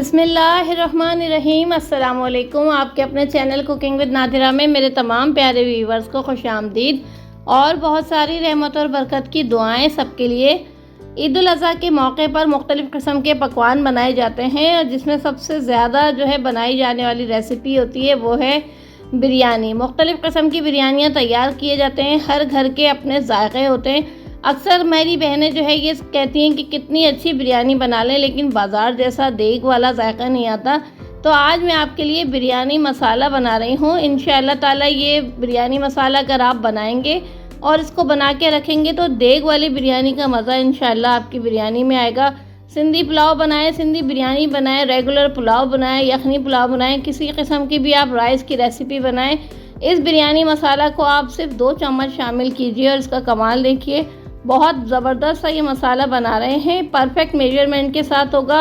बिस्मिल्लाहिर्रहमानिर्रहीम। अस्सलाम वालेकुम। आपके अपने चैनल कुकिंग विद नादिरा में मेरे तमाम प्यारे व्यूवर्स को खुश आमदीद और बहुत सारी रहमत और बरकत की दुआएं सबके लिए। ईद उल अज़हा के मौके पर मुख्तलिफ़ किस्म के पकवान बनाए जाते हैं और जिसमें सबसे ज़्यादा जो है बनाई जाने वाली रेसिपी होती है वो है बिरयानी। मुख्तलिफ़ किस्म की बिरयानियाँ तैयार किए जाते हैं, हर घर के अपने जायक़े होते हैं। अक्सर मेरी बहनें जो है ये कहती हैं कि कितनी अच्छी बिरयानी बना लें लेकिन बाज़ार जैसा देग वाला जायका नहीं आता। तो आज मैं आपके लिए बिरयानी मसाला बना रही हूँ। इंशाअल्लाह ताला ये बिरयानी मसाला अगर आप बनाएंगे और इसको बना के रखेंगे तो देग वाली बिरयानी का मज़ा इंशाअल्लाह आपकी बिरयानी में आएगा। सिंधी पुलाव बनाएं, सिंधी बिरयानी बनाएं, रेगुलर पुलाव बनाएं, यखनी पुलाव बनाएं, किसी किस्म की भी आप राइस की रेसिपी बनाएं, इस बिरयानी मसाला को आप सिर्फ 2 चम्मच शामिल कीजिए और इसका कमाल देखिए। बहुत ज़बरदस्त सा ये मसाला बना रहे हैं, परफेक्ट मेजरमेंट के साथ होगा।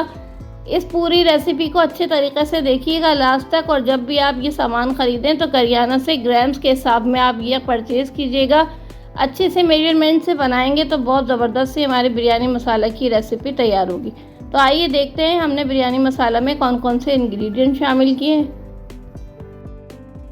इस पूरी रेसिपी को अच्छे तरीके से देखिएगा लास्ट तक, और जब भी आप ये सामान ख़रीदें तो करियाना से ग्राम्स के हिसाब में आप ये परचेज़ कीजिएगा। अच्छे से मेजरमेंट से बनाएंगे तो बहुत ज़बरदस्त सी हमारी बिरयानी मसाला की रेसिपी तैयार होगी। तो आइए देखते हैं हमने बिरयानी मसाला में कौन कौन से इंग्रेडिएंट शामिल किए हैं।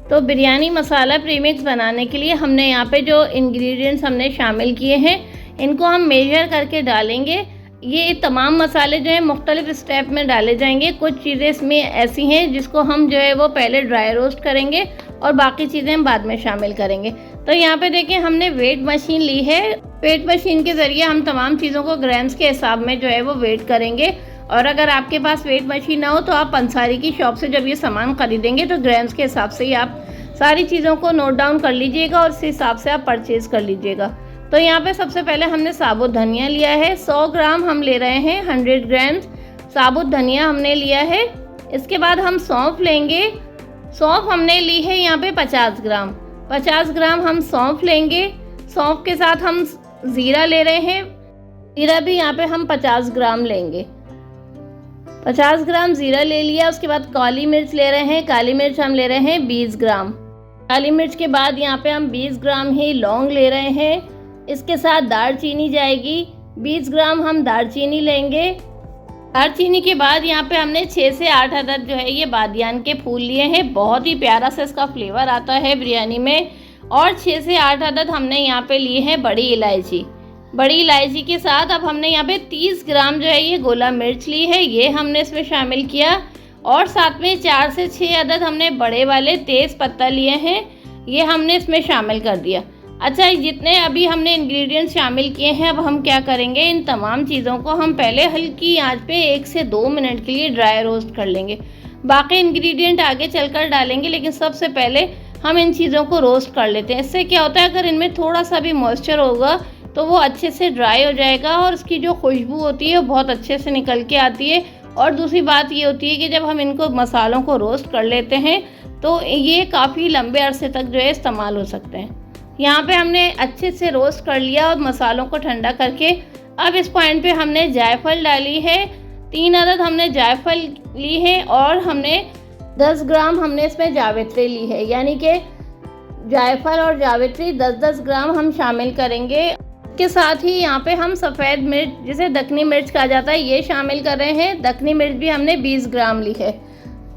तो बिरयानी मसाला प्रीमिक्स बनाने के लिए हमने यहाँ पे जो इंग्रेडिएंट्स हमने शामिल किए हैं इनको हम मेजर करके डालेंगे। ये तमाम मसाले जो हैं मुख्तलिफ स्टेप में डाले जाएंगे। कुछ चीज़ें इसमें ऐसी हैं जिसको हम जो है वो पहले ड्राई रोस्ट करेंगे और बाकी चीज़ें हम बाद में शामिल करेंगे। तो यहाँ पे देखें हमने वेट मशीन ली है। वेट मशीन के ज़रिए हम तमाम चीज़ों को ग्राम्स के हिसाब में जो है वो वेट करेंगे। और अगर आपके पास वेट मशीन ना हो तो आप पंसारी की शॉप से जब ये सामान ख़रीदेंगे तो ग्राम्स के हिसाब से ही आप सारी चीज़ों को नोट डाउन कर लीजिएगा और उस हिसाब से आप परचेज़ कर लीजिएगा। तो यहाँ पे सबसे पहले हमने साबुत धनिया लिया है, 100 ग्राम हम ले रहे हैं, 100 ग्राम साबुत धनिया हमने लिया है। इसके बाद हम सौंफ लेंगे। सौंफ हमने ली है यहाँ पे 50 ग्राम, 50 ग्राम हम सौंफ लेंगे। सौंफ के साथ हम ज़ीरा ले रहे हैं, ज़ीरा भी यहाँ पे हम 50 ग्राम लेंगे। 50 ग्राम ज़ीरा ले लिया। उसके बाद काली मिर्च ले रहे हैं, काली मिर्च हम ले रहे हैं 20 ग्राम। काली मिर्च के बाद यहाँ पे हम 20 ग्राम ही लौंग ले रहे हैं। इसके साथ दालचीनी जाएगी, 20 ग्राम हम दालचीनी लेंगे। दालचीनी के बाद यहाँ पे हमने 6 से 8 अदद जो है ये बादियान के फूल लिए हैं। बहुत ही प्यारा सा इसका फ्लेवर आता है बिरयानी में। और 6 से 8 अदद हमने यहाँ पे लिए हैं बड़ी इलायची। बड़ी इलायची के साथ अब हमने यहाँ पे 30 ग्राम जो है ये गोला मिर्च ली है, ये हमने इसमें शामिल किया। और साथ में 4 से 6 अदद हमने बड़े वाले तेज़ पत्ता लिए हैं, ये हमने इसमें शामिल कर दिया। अच्छा, जितने अभी हमने इंग्रेडिएंट्स शामिल किए हैं अब हम क्या करेंगे, इन तमाम चीज़ों को हम पहले हल्की आंच पे 1 से 2 मिनट के लिए ड्राई रोस्ट कर लेंगे। बाकी इंग्रेडिएंट आगे चलकर डालेंगे लेकिन सबसे पहले हम इन चीज़ों को रोस्ट कर लेते हैं। इससे क्या होता है, अगर इनमें थोड़ा सा भी मॉइस्चर होगा तो वो अच्छे से ड्राई हो जाएगा और उसकी जो खुशबू होती है वो बहुत अच्छे से निकल के आती है। और दूसरी बात ये होती है कि जब हम इनको मसालों को रोस्ट कर लेते हैं तो ये काफ़ी लंबे अरसे तक जो है इस्तेमाल हो सकते हैं। यहाँ पे हमने अच्छे से रोस्ट कर लिया और मसालों को ठंडा करके अब इस पॉइंट पे हमने जायफल डाली है। 3 अदद हमने जायफल ली है और हमने 10 ग्राम हमने इसमें जावित्री ली है, यानी कि जायफल और जावित्री 10-10 ग्राम हम शामिल करेंगे। इसके साथ ही यहाँ पे हम सफ़ेद मिर्च जिसे दखनी मिर्च कहा जाता है ये शामिल कर रहे हैं। दखनी मिर्च भी हमने 20 ग्राम ली है।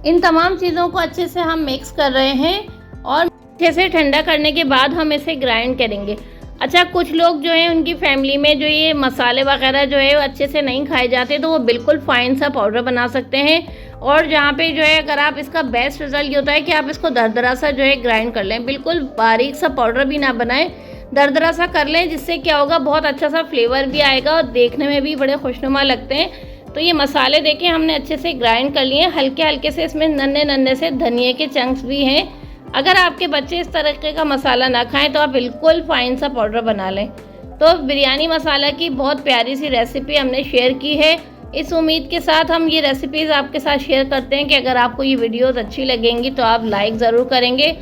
इन तमाम चीज़ों को अच्छे से हम मिक्स कर रहे हैं और अच्छे से ठंडा करने के बाद हम इसे ग्राइंड करेंगे। अच्छा, कुछ लोग जो हैं उनकी फैमिली में जो ये मसाले वगैरह जो है वो अच्छे से नहीं खाए जाते तो वो बिल्कुल फ़ाइन सा पाउडर बना सकते हैं। और जहाँ पे जो है अगर आप इसका बेस्ट रिज़ल्ट ये होता है कि आप इसको दरदरा सा जो है ग्राइंड कर लें, बिल्कुल बारीक सा पाउडर भी ना बनाएं, दरदरा सा कर लें, जिससे क्या होगा बहुत अच्छा सा फ्लेवर भी आएगा और देखने में भी बड़े खुशनुमा लगते हैं। तो ये मसाले देखें हमने अच्छे से ग्राइंड कर लिए। हल्के हल्के से इसमें नन्हे नन्हे से धनिए के चंक्स भी हैं। अगर आपके बच्चे इस तरीके का मसाला ना खाएं तो आप बिल्कुल फ़ाइन सा पाउडर बना लें। तो बिरयानी मसाला की बहुत प्यारी सी रेसिपी हमने शेयर की है। इस उम्मीद के साथ हम ये रेसिपीज़ आपके साथ शेयर करते हैं कि अगर आपको ये वीडियोज़ अच्छी लगेंगी तो आप लाइक ज़रूर करेंगे।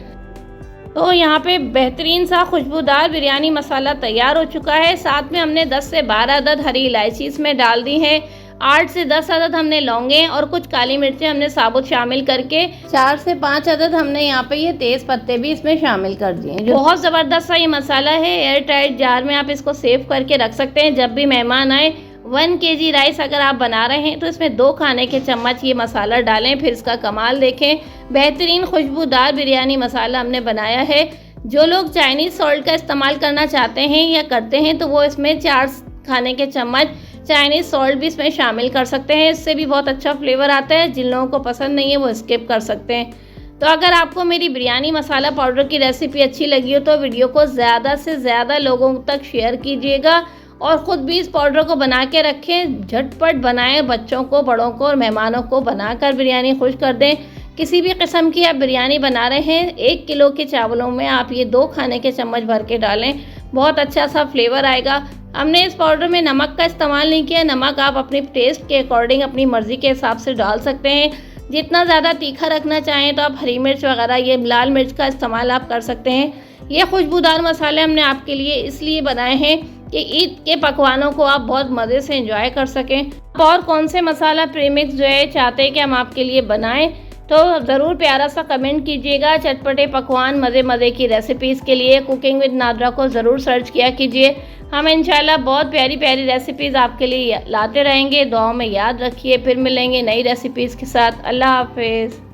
तो यहाँ पे बेहतरीन सा खुशबूदार बिरयानी मसाला तैयार हो चुका है। साथ में हमने 10 से 12 अदद हरी इलायची इसमें डाल दी हैं, 8 से 10 अदद हमने लौंगे और कुछ काली मिर्चें हमने साबुत शामिल करके 4 से 5 अदद हमने यहाँ पे ये तेज़ पत्ते भी इसमें शामिल कर दिए। बहुत ज़बरदस्त सा ये मसाला है। एयर टाइट जार में आप इसको सेव करके रख सकते हैं। जब भी मेहमान आए 1 केजी राइस अगर आप बना रहे हैं तो इसमें 2 खाने के चम्मच ये मसाला डालें। फिर इसका कमाल देखें, बेहतरीन खुशबूदार बिरयानी मसाला हमने बनाया है। जो लोग चाइनीज़ सॉल्ट का इस्तेमाल करना चाहते हैं या करते हैं तो वो इसमें 4 खाने के चम्मच चाइनीज़ सॉल्ट भी इसमें शामिल कर सकते हैं। इससे भी बहुत अच्छा फ्लेवर आता है। जिन लोगों को पसंद नहीं है वो स्किप कर सकते हैं। तो अगर आपको मेरी बिरयानी मसाला पाउडर की रेसिपी अच्छी लगी हो तो वीडियो को ज़्यादा से ज़्यादा लोगों तक शेयर कीजिएगा और ख़ुद भी इस पाउडर को बना के रखें। झटपट बनाएं, बच्चों को, बड़ों को और मेहमानों को बनाकर बिरयानी खुश कर दें। किसी भी किस्म की आप बिरयानी बना रहे हैं, 1 किलो के चावलों में आप ये 2 खाने के चम्मच भर के डालें, बहुत अच्छा सा फ्लेवर आएगा। हमने इस पाउडर में नमक का इस्तेमाल नहीं किया। नमक आप अपने टेस्ट के अकॉर्डिंग अपनी मर्ज़ी के हिसाब से डाल सकते हैं। जितना ज़्यादा तीखा रखना चाहें तो आप हरी मिर्च वगैरह, ये लाल मिर्च का इस्तेमाल आप कर सकते हैं। ये खुशबूदार मसाले हमने आपके लिए इसलिए बनाए हैं कि ईद के पकवानों को आप बहुत मज़े से एंजॉय कर सकें। और कौन से मसाला प्रीमिक्स जो है चाहते हैं कि हम आपके लिए बनाएं तो ज़रूर प्यारा सा कमेंट कीजिएगा। चटपटे पकवान, मज़े की रेसिपीज़ के लिए कुकिंग विद नादरा को ज़रूर सर्च किया कीजिए। हम इंशाल्लाह बहुत प्यारी रेसिपीज़ आपके लिए लाते रहेंगे। दुआओं में याद रखिए। फिर मिलेंगे नई रेसिपीज़ के साथ। अल्लाह हाफिज़।